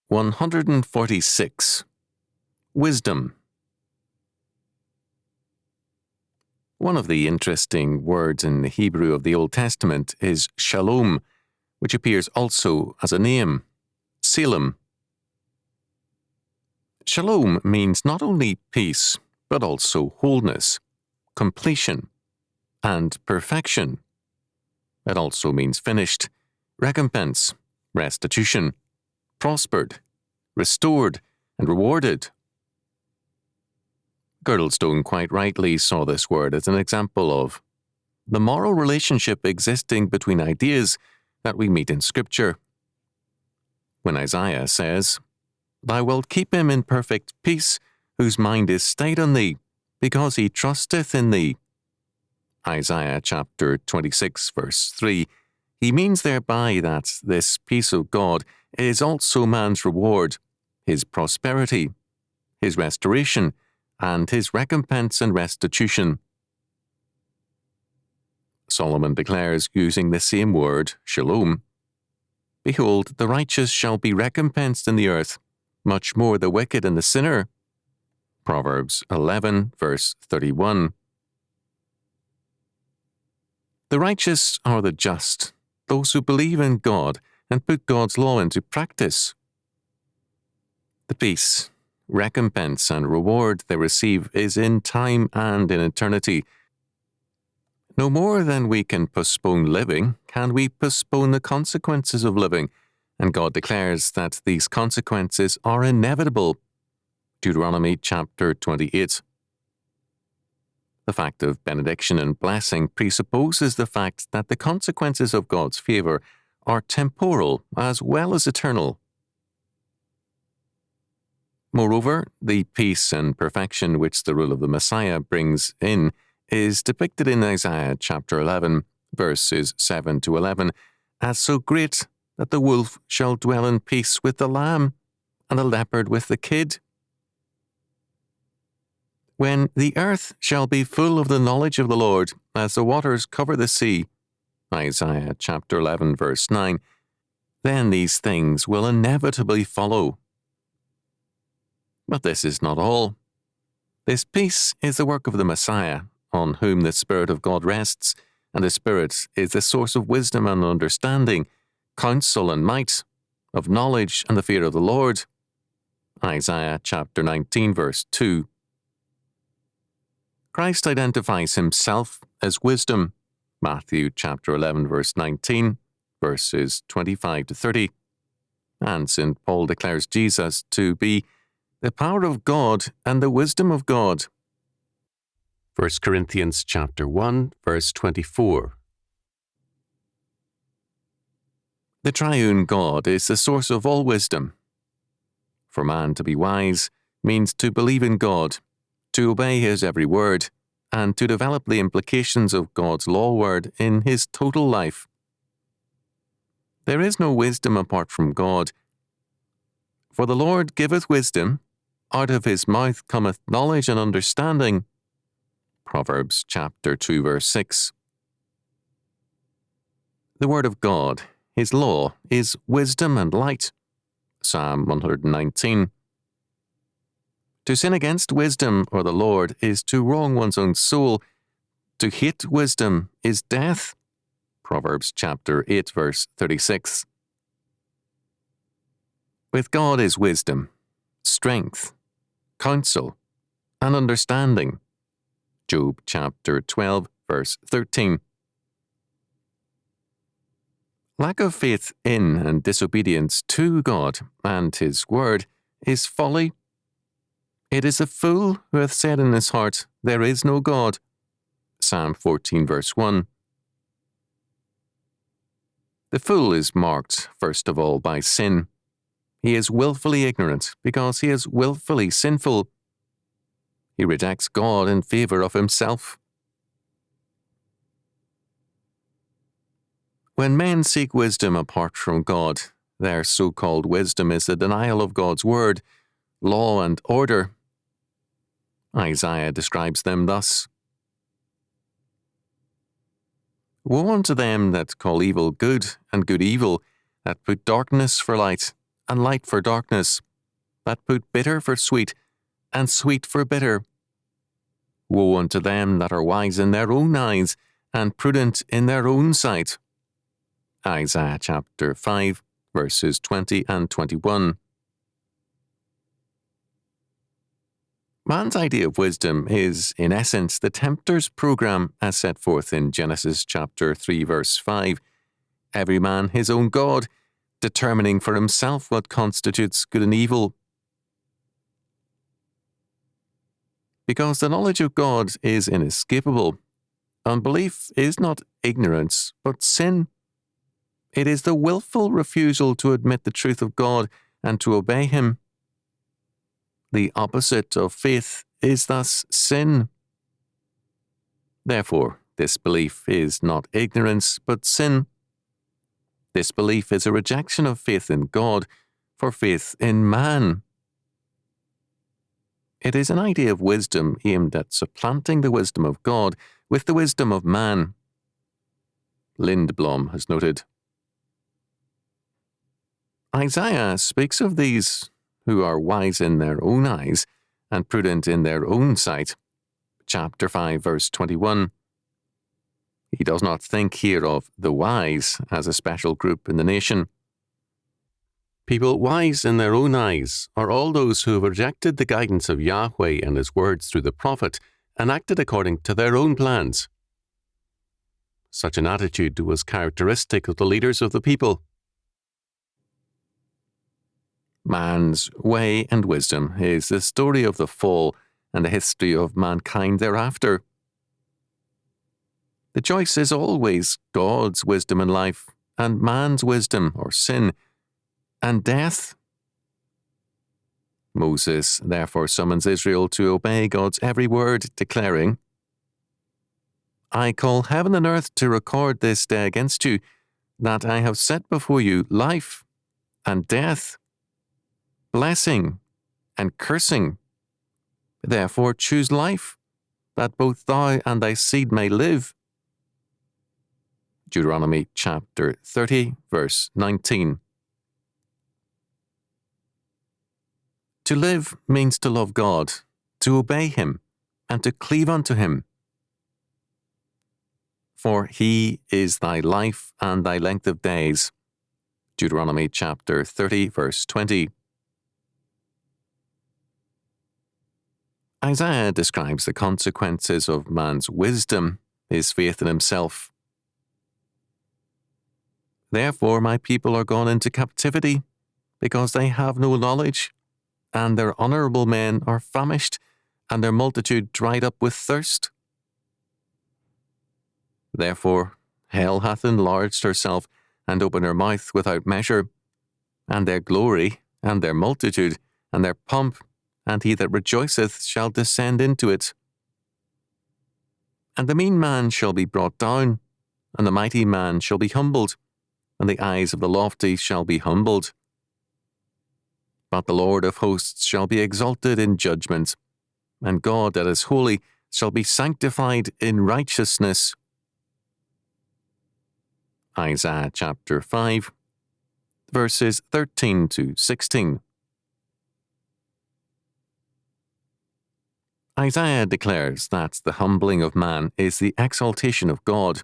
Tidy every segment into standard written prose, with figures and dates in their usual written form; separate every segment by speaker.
Speaker 1: 146. Wisdom. One of the interesting words in the Hebrew of the Old Testament is shalom, which appears also as a name, Selim. Shalom means not only peace, but also wholeness, completion, and perfection. It also means finished, recompense, restitution, prospered, restored, and rewarded. Girdlestone quite rightly saw this word as an example of the moral relationship existing between ideas that we meet in Scripture. When Isaiah says, "Thou wilt keep him in perfect peace, whose mind is stayed on thee, because he trusteth in thee." Isaiah chapter 26, verse 3, he means thereby that this peace of God is also man's reward, his prosperity, his restoration, and his recompense and restitution. Solomon declares, using the same word, shalom, "Behold, the righteous shall be recompensed in the earth, much more the wicked and the sinner." Proverbs 11, verse 31. The righteous are the just, those who believe in God and put God's law into practice. The peace, recompense, and reward they receive is in time and in eternity. No more than we can postpone living, can we postpone the consequences of living, and God declares that these consequences are inevitable. Deuteronomy chapter 28. The fact of benediction and blessing presupposes the fact that the consequences of God's favor are temporal as well as eternal. Moreover, the peace and perfection which the rule of the Messiah brings in is depicted in Isaiah chapter 11, verses 7 to 11, as so great that the wolf shall dwell in peace with the lamb, and the leopard with the kid. When the earth shall be full of the knowledge of the Lord, as the waters cover the sea, Isaiah chapter 11, verse 9, then these things will inevitably follow. But this is not all. This peace is the work of the Messiah, on whom the Spirit of God rests, and the Spirit is the source of wisdom and understanding, counsel and might, of knowledge and the fear of the Lord. Isaiah chapter 19, verse 2. Christ identifies himself as wisdom, Matthew chapter 11, verse 19, verses 25 to 30. And St. Paul declares Jesus to be the power of God and the wisdom of God. 1 Corinthians chapter 1, verse 24. The triune God is the source of all wisdom. For man to be wise means to believe in God, to obey his every word, and to develop the implications of God's law word in his total life. There is no wisdom apart from God. For the Lord giveth wisdom, out of his mouth cometh knowledge and understanding. Proverbs chapter 2, verse 6. The word of God, his law, is wisdom and light. Psalm 119. To sin against wisdom or the Lord is to wrong one's own soul. To hate wisdom is death. Proverbs chapter 8, verse 36. With God is wisdom, strength, counsel, and understanding. Job chapter 12, verse 13. Lack of faith in and disobedience to God and his word is folly. It is a fool who hath said in his heart, "There is no God." Psalm 14, verse 1. The fool is marked, first of all, by sin. He is willfully ignorant because he is willfully sinful. He rejects God in favor of himself. When men seek wisdom apart from God, their so-called wisdom is the denial of God's word, law, and order. Isaiah describes them thus: Woe unto them that call evil good, and good evil, that put darkness for light, and light for darkness, that put bitter for sweet, and sweet for bitter. Woe unto them that are wise in their own eyes, and prudent in their own sight. Isaiah chapter 5, verses 20 and 21. Man's idea of wisdom is, in essence, the tempter's program as set forth in Genesis chapter 3, verse 5. Every man his own God, determining for himself what constitutes good and evil. Because the knowledge of God is inescapable, unbelief is not ignorance, but sin. It is the willful refusal to admit the truth of God and to obey Him. The opposite of faith is thus sin. Therefore, disbelief is not ignorance, but sin. Disbelief is a rejection of faith in God for faith in man. It is an idea of wisdom aimed at supplanting the wisdom of God with the wisdom of man. Lindblom has noted. Isaiah speaks of these who are wise in their own eyes and prudent in their own sight. Chapter 5, verse 21. He does not think here of the wise as a special group in the nation. People wise in their own eyes are all those who have rejected the guidance of Yahweh and His words through the prophet and acted according to their own plans. Such an attitude was characteristic of the leaders of the people. Man's way and wisdom is the story of the fall and the history of mankind thereafter. The choice is always God's wisdom in life and man's wisdom or sin and death. Moses therefore summons Israel to obey God's every word, declaring, I call heaven and earth to record this day against you, that I have set before you life and death, blessing and cursing. Therefore choose life, that both thou and thy seed may live. Deuteronomy chapter 30, verse 19. To live means to love God, to obey Him, and to cleave unto Him. For He is thy life and thy length of days. Deuteronomy chapter 30, verse 20. Isaiah describes the consequences of man's wisdom, his faith in himself. Therefore my people are gone into captivity, because they have no knowledge, and their honourable men are famished, and their multitude dried up with thirst. Therefore hell hath enlarged herself, and opened her mouth without measure, and their glory, and their multitude, and their pomp, and he that rejoiceth shall descend into it. And the mean man shall be brought down, and the mighty man shall be humbled, and the eyes of the lofty shall be humbled. But the Lord of hosts shall be exalted in judgment, and God that is holy shall be sanctified in righteousness. Isaiah chapter 5, verses 13 to 16. Isaiah declares that the humbling of man is the exaltation of God,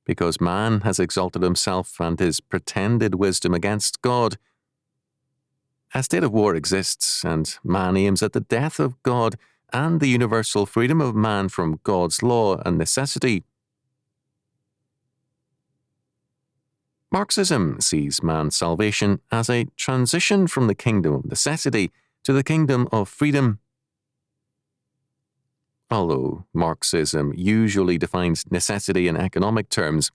Speaker 1: because man has exalted himself and his pretended wisdom against God. A state of war exists, and man aims at the death of God and the universal freedom of man from God's law and necessity. Marxism sees man's salvation as a transition from the kingdom of necessity to the kingdom of freedom. Although Marxism usually defines necessity in economic terms,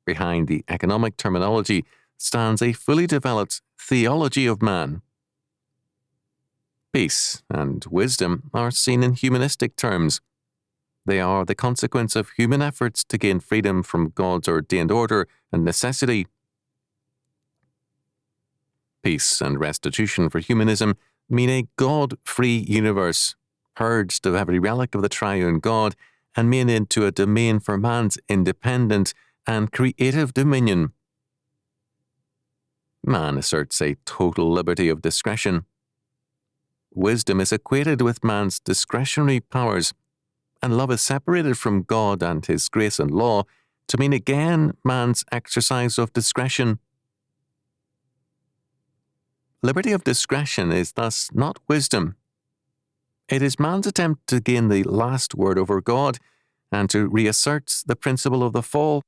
Speaker 1: behind the economic terminology stands a fully developed theology of man. Peace and wisdom are seen in humanistic terms. They are the consequence of human efforts to gain freedom from God's ordained order and necessity. Peace and restitution for humanism mean a God-free universe, purged of every relic of the triune God, and made into a domain for man's independent and creative dominion. Man asserts a total liberty of discretion. Wisdom is equated with man's discretionary powers, and love is separated from God and His grace and law to mean again man's exercise of discretion. Liberty of discretion is thus not wisdom. It is man's attempt to gain the last word over God and to reassert the principle of the fall